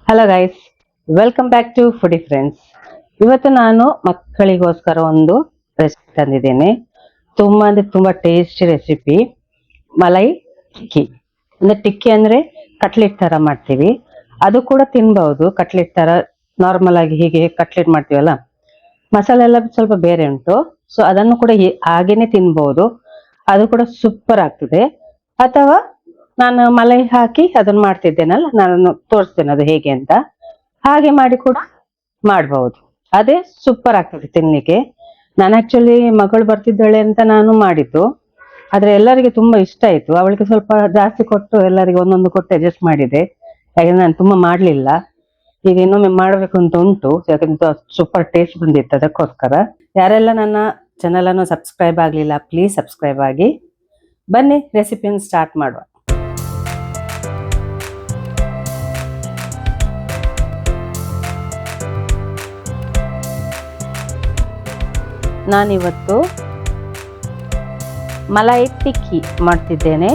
Hello guys, welcome back to foodie friends. ಇವತ್ತು ನಾನು ಮಕ್ಕಳಿಗೋಸ್ಕರ ಒಂದು ರೆಸಿಪಿ ತಂದಿದ್ದೇನೆ. ತುಂಬಾ ಅಂದ್ರೆ ತುಂಬಾ ಟೇಸ್ಟಿ ರೆಸಿಪಿ, ಮಲೈ ಟಿಕ್ಕಿ. ಅಂದ್ರೆ ಟಿಕ್ಕಿ ಅಂದ್ರೆ ಕಟ್ಲೆಟ್ ತರ ಮಾಡ್ತೀವಿ, ಅದು ಕೂಡ ತಿನ್ಬಹುದು. ಕಟ್ಲೆಟ್ ತರ ನಾರ್ಮಲ್ ಆಗಿ ಹೀಗೆ ಕಟ್ಲೆಟ್ ಮಾಡ್ತೀವಲ್ಲ, ಮಸಾಲೆ ಎಲ್ಲ ಸ್ವಲ್ಪ ಬೇರೆ ಉಂಟು. ಸೊ ಅದನ್ನು ಕೂಡ ಹಾಗೇನೆ ತಿನ್ಬಹುದು, ಅದು ಕೂಡ ಸೂಪರ್ ಆಗ್ತದೆ. ಅಥವಾ ನಾನು ಮಲೈ ಹಾಕಿ ಅದನ್ನ ಮಾಡ್ತಿದ್ದೇನಲ್ಲ, ನಾನು ತೋರಿಸ್ತೇನೆ ಅದು ಹೇಗೆ ಅಂತ. ಹಾಗೆ ಮಾಡಿ ಕೂಡ ಮಾಡಬಹುದು, ಅದೇ ಸೂಪರ್ ಆಗ್ತದೆ ತಿನ್ಲಿಕ್ಕೆ. ನಾನು ಆಕ್ಚುಲಿ ಮಗಳು ಬರ್ತಿದ್ದಾಳೆ ಅಂತ ನಾನು ಮಾಡಿದ್ದು, ಆದ್ರೆ ಎಲ್ಲರಿಗೆ ತುಂಬಾ ಇಷ್ಟ ಆಯ್ತು. ಅವಳಿಗೆ ಸ್ವಲ್ಪ ಜಾಸ್ತಿ ಕೊಟ್ಟು ಎಲ್ಲರಿಗೆ ಒಂದೊಂದು ಕೊಟ್ಟು ಅಡ್ಜಸ್ಟ್ ಮಾಡಿದೆ, ಯಾಕಂದ್ರೆ ನಾನು ತುಂಬಾ ಮಾಡ್ಲಿಲ್ಲ. ಈಗ ಇನ್ನೊಮ್ಮೆ ಮಾಡಬೇಕು ಅಂತ ಉಂಟು, ಯಾಕಂದ್ರೆ ಸೂಪರ್ ಟೇಸ್ಟ್ ಬಂದಿತ್ತು, ಅದಕ್ಕೋಸ್ಕರ. ಯಾರೆಲ್ಲ ನನ್ನ ಚಾನಲ್ ಅನ್ನು ಸಬ್ಸ್ಕ್ರೈಬ್ ಆಗ್ಲಿಲ್ಲ, ಪ್ಲೀಸ್ ಸಬ್ಸ್ಕ್ರೈಬ್ ಆಗಿ. ಬನ್ನಿ ರೆಸಿಪಿಯನ್ನು ಸ್ಟಾರ್ಟ್ ಮಾಡುವ. ನಾನಿವತ್ತು ಮಲೈ ಟಿಕ್ಕಿ ಮಾಡ್ತಿದ್ದೇನೆ.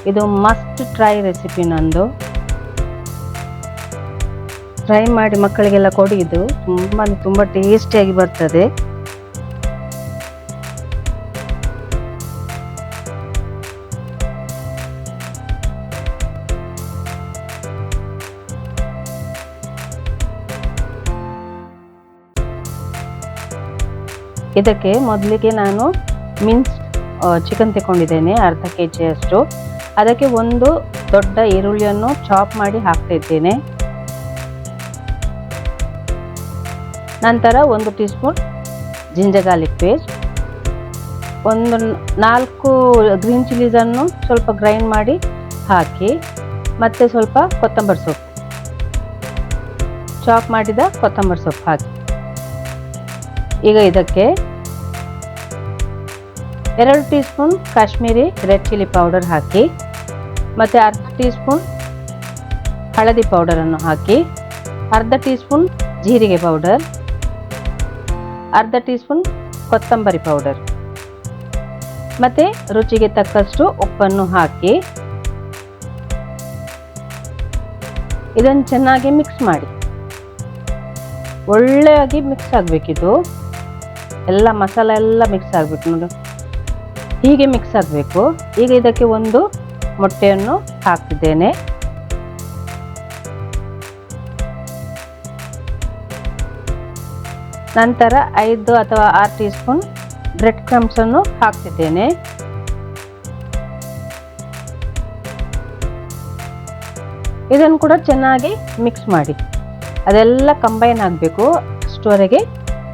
ಇದು ಮಸ್ಟ್ ಟ್ರೈ ರೆಸಿಪಿ ನಂದು. ಟ್ರೈ ಮಾಡಿ ಮಕ್ಕಳಿಗೆಲ್ಲ ಕೊಡಿ, ಇದು ತುಂಬಾ ಟೇಸ್ಟಿಯಾಗಿ ಬರ್ತದೆ. ಇದಕ್ಕೆ ಮೊದಲಿಗೆ ನಾನು ಮಿನ್ಸ್ ಚಿಕನ್ ತಗೊಂಡಿದ್ದೇನೆ, ಅರ್ಧ kg ಅಷ್ಟು. ಅದಕ್ಕೆ ಒಂದು ದೊಡ್ಡ ಈರುಳ್ಳಿಯನ್ನು ಚಾಪ್ ಮಾಡಿ ಹಾಕ್ತಾ ಇದ್ದೇನೆ. ನಂತರ 1 tea spoon ginger garlic paste, ಒಂದು 4 ಗ್ರೀನ್ ಚಿಲ್ಲೀಸ್ ಅನ್ನು ಸ್ವಲ್ಪ ಗ್ರೈಂಡ್ ಮಾಡಿ ಹಾಕಿ, ಮತ್ತೆ ಸ್ವಲ್ಪ ಕೊತ್ತಂಬರಿ ಸೊಪ್ಪು, ಚಾಪ್ ಮಾಡಿದ ಕೊತ್ತಂಬರಿ ಸೊಪ್ಪು ಹಾಕಿ. ಈಗ ಇದಕ್ಕೆ 2 tea spoon Kashmiri red chilli powder ಹಾಕಿ, ಮತ್ತೆ ಅರ್ಧ ಟೀ ಸ್ಪೂನ್ ಹಳದಿ ಪೌಡರ್ ಅನ್ನು ಹಾಕಿ, ಅರ್ಧ ಟೀ ಸ್ಪೂನ್ ಜೀರಿಗೆ ಪೌಡರ್, ಅರ್ಧ ಟೀ ಸ್ಪೂನ್ ಕೊತ್ತಂಬರಿ ಪೌಡರ್, ಮತ್ತೆ ರುಚಿಗೆ ತಕ್ಕಷ್ಟು ಉಪ್ಪನ್ನು ಹಾಕಿ ಇದನ್ನು ಚೆನ್ನಾಗಿ ಮಿಕ್ಸ್ ಮಾಡಿ. ಒಳ್ಳೆಯಾಗಿ ಮಿಕ್ಸ್ ಆಗಬೇಕಿದು, ಎಲ್ಲ ಮಸಾಲೆ ಎಲ್ಲ ಮಿಕ್ಸ್ ಆಗ್ಬೇಕು ನೋಡಿ, ಹೀಗೆ ಮಿಕ್ಸ್ ಆಗಬೇಕು. ಈಗ ಇದಕ್ಕೆ ಒಂದು ಮೊಟ್ಟೆಯನ್ನು ಹಾಕ್ತಿದ್ದೇನೆ. ನಂತರ 5 ಅಥವಾ 6 ಟೀ ಸ್ಪೂನ್ ಬ್ರೆಡ್ ಕ್ರಮ್ಸ್ ಅನ್ನು ಹಾಕ್ತಿದ್ದೇನೆ. ಇದನ್ನು ಕೂಡ ಚೆನ್ನಾಗಿ ಮಿಕ್ಸ್ ಮಾಡಿ, ಅದೆಲ್ಲ ಕಂಬೈನ್ ಆಗಬೇಕು, ಅಷ್ಟುವರೆಗೆ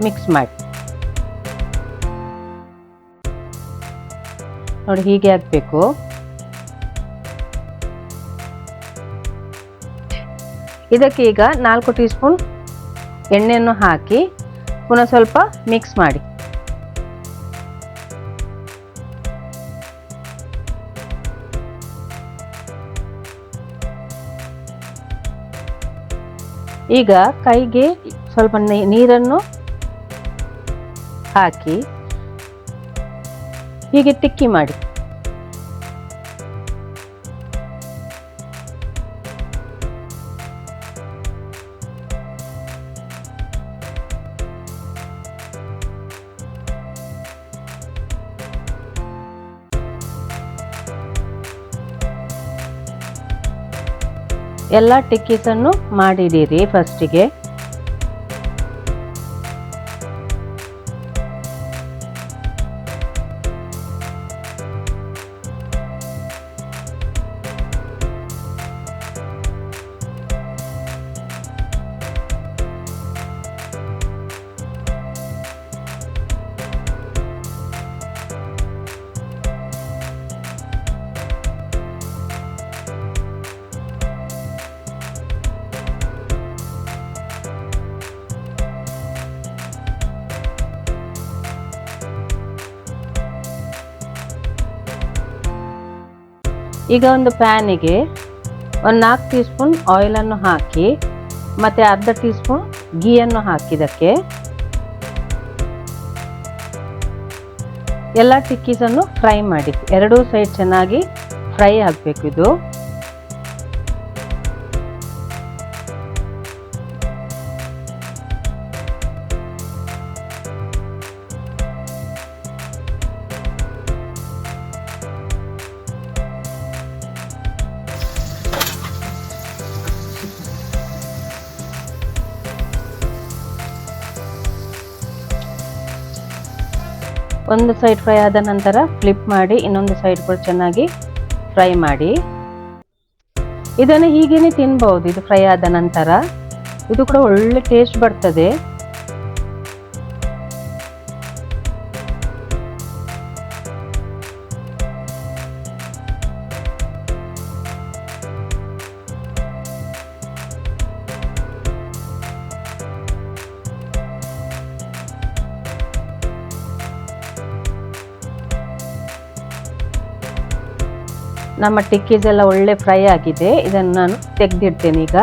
ಮಿಕ್ಸ್ ಮಾಡಿ. ನೋಡಿ ಹೀಗೆ ಆಗಬೇಕು. ಇದಕ್ಕೆ ಈಗ 4 ಟೀ ಸ್ಪೂನ್ ಎಣ್ಣೆಯನ್ನು ಹಾಕಿ ಪುನಃ ಸ್ವಲ್ಪ ಮಿಕ್ಸ್ ಮಾಡಿ. ಈಗ ಕೈಗೆ ಸ್ವಲ್ಪ ನೀರನ್ನು ಹಾಕಿ ಹೀಗೆ ಟಿಕ್ಕಿ ಮಾಡಿ. ಎಲ್ಲ ಟಿಕ್ಕೀಸನ್ನು ಮಾಡಿಡಿರಿ ಫಸ್ಟಿಗೆ. ಈಗ ಒಂದು ಪ್ಯಾನಿಗೆ ಒಂದು 4 ಟೀ ಸ್ಪೂನ್ ಆಯಿಲನ್ನು ಹಾಕಿ, ಮತ್ತೆ ಅರ್ಧ ಟೀ ಸ್ಪೂನ್ ಗೀಯನ್ನು ಹಾಕಿದಕ್ಕೆ ಎಲ್ಲ ಟಿಕ್ಕೀಸನ್ನು ಫ್ರೈ ಮಾಡಿ. ಎರಡೂ ಸೈಡ್ ಚೆನ್ನಾಗಿ ಫ್ರೈ ಆಗಬೇಕು ಇದು. ಒಂದು ಸೈಡ್ ಫ್ರೈ ಆದ ನಂತರ ಫ್ಲಿಪ್ ಮಾಡಿ ಇನ್ನೊಂದು ಸೈಡ್ ಕೂಡ ಚೆನ್ನಾಗಿ ಫ್ರೈ ಮಾಡಿ. ಇದನ್ನು ಹೀಗೇನೆ ತಿನ್ಬಹುದು. ಇದು ಫ್ರೈ ಆದ ನಂತರ ಇದು ಕೂಡ ಒಳ್ಳೆ ಟೇಸ್ಟ್ ಬರ್ತದೆ. ನಮ್ಮ ಟಿಕ್ಕೀಸ್ ಎಲ್ಲ ಒಳ್ಳೆ ಫ್ರೈ ಆಗಿದೆ. ಇದನ್ನು ನಾನು ತೆಗೆದಿಡ್ತೇನೆ ಈಗ.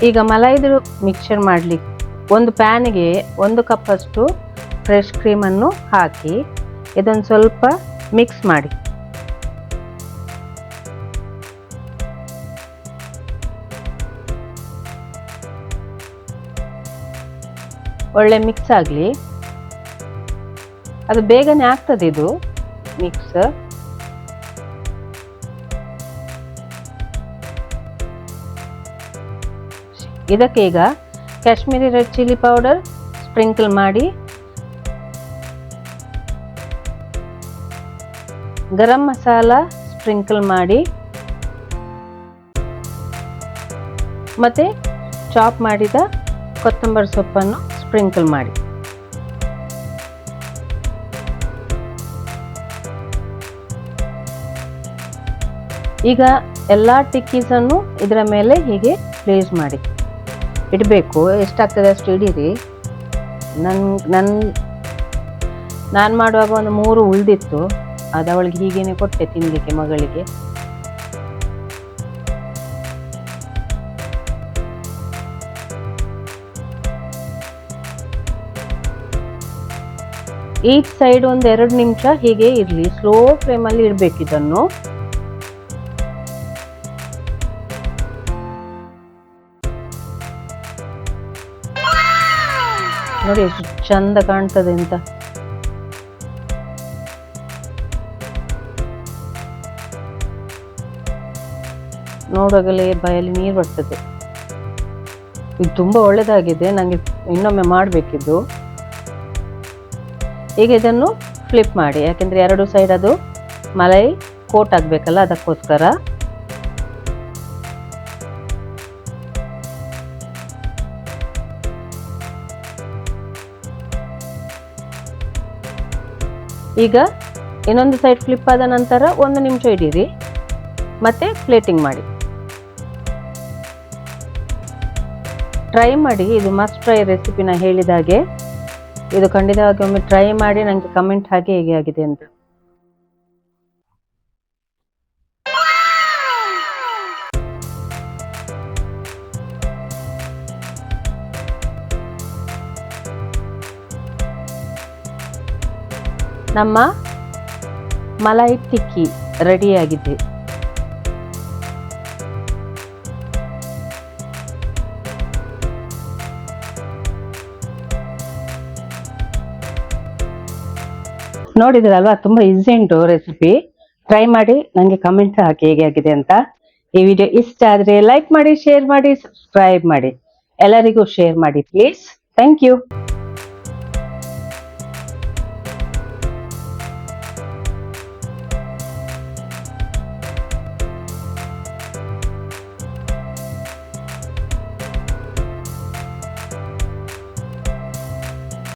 ಈಗ ಮಲೈದು ಮಿಕ್ಸ್ಚರ್ ಮಾಡಲಿಕ್ಕೆ ಒಂದು ಪ್ಯಾನಿಗೆ 1 ಕಪ್ ಅಷ್ಟು ಫ್ರೆಶ್ ಕ್ರೀಮನ್ನು ಹಾಕಿ ಇದನ್ನು ಸ್ವಲ್ಪ ಮಿಕ್ಸ್ ಮಾಡಿ. ಒಳ್ಳೆ ಮಿಕ್ಸ್ ಆಗಲಿ. ಅದು ಬೇಗನೆ ಆಗ್ತದೆ ಇದು ಮಿಕ್ಸ್. ಇದಕ್ಕೆ ಈಗ Kashmiri red chilli powder sprinkle ಮಾಡಿ, ಗರಂ ಮಸಾಲ ಸ್ಪ್ರಿಂಕಲ್ ಮಾಡಿ, ಮತ್ತೆ ಚಾಪ್ ಮಾಡಿದ ಕೊತ್ತಂಬರಿ ಸೊಪ್ಪನ್ನು ಸ್ಪ್ರಿಂಕಲ್ ಮಾಡಿ. ಈಗ ಎಲ್ಲ ಟಿಕ್ಕೀಸನ್ನು ಇದರ ಮೇಲೆ ಹೀಗೆ ಪ್ಲೇಸ್ ಮಾಡಿ ಇಡಬೇಕು. ಎಷ್ಟಾಗ್ತದೆ ಅಷ್ಟು ಇಡೀರಿ. ನಾನು ಮಾಡುವಾಗ ಒಂದು 3 ಉಳಿದಿತ್ತು. ಅದು ಅವಳಿಗೆ ಹೀಗೇನೆ ಕೊಟ್ಟೆ ತಿನ್ಲಿಕ್ಕೆ ಮಗಳಿಗೆ. ಈಚ್ ಸೈಡ್ ಒಂದು 2 ನಿಮಿಷ ಹೀಗೆ ಇರಲಿ. ಸ್ಲೋ ಫ್ಲೇಮಲ್ಲಿ ಇಡಬೇಕು ಇದನ್ನು. ನೋಡಿ ಎಷ್ಟು ಚಂದ ಕಾಣ್ತದೆ ಅಂತ. ನೋಡುವಾಗಲೇ ಬಾಯಲ್ಲಿ ನೀರು ಬರ್ತದೆ. ಇದು ತುಂಬಾ ಒಳ್ಳೆದಾಗಿದೆ. ನನಗೆ ಇನ್ನೊಮ್ಮೆ ಮಾಡಬೇಕಿದ್ದು. ಈಗ ಇದನ್ನು ಫ್ಲಿಪ್ ಮಾಡಿ, ಯಾಕೆಂದ್ರೆ 2 ಸೈಡ್ ಅದು ಮಲೈ ಕೋಟ್ ಆಗಬೇಕಲ್ಲ, ಅದಕ್ಕೋಸ್ಕರ. ಈಗ ಇನ್ನೊಂದು ಸೈಡ್ ಫ್ಲಿಪ್ ಆದ ನಂತರ 1 ನಿಮಿಷ ಇಡೀರಿ, ಮತ್ತೆ ಪ್ಲೇಟಿಂಗ್ ಮಾಡಿ. ಟ್ರೈ ಮಾಡಿ. ಇದು ಮಸ್ಟ್ ಟ್ರೈ ರೆಸಿಪಿನ ಹೇಳಿದಾಗೆ. ಇದು ಖಂಡಿತವಾಗಿ ಒಮ್ಮೆ ಟ್ರೈ ಮಾಡಿ ನನಗೆ ಕಮೆಂಟ್ ಹಾಕಿ ಹೇಗೆ ಆಗಿದೆ ಅಂತ. ನಮ್ಮ ಮಲೈ ಟಿಕ್ಕಿ ರೆಡಿಯಾಗಿದೆ. ನೋಡಿದ್ರಲ್ವಾ, ತುಂಬಾ ಈಸಿ ಉಂಟು ರೆಸಿಪಿ. ಟ್ರೈ ಮಾಡಿ ನನಗೆ ಕಮೆಂಟ್ ಹಾಕಿ ಹೇಗೆ ಆಗಿದೆ ಅಂತ. ಈ ವಿಡಿಯೋ ಇಷ್ಟ ಆದ್ರೆ ಲೈಕ್ ಮಾಡಿ, ಶೇರ್ ಮಾಡಿ, ಸಬ್ಸ್ಕ್ರೈಬ್ ಮಾಡಿ. ಎಲ್ಲರಿಗೂ ಶೇರ್ ಮಾಡಿ ಪ್ಲೀಸ್. Thank you.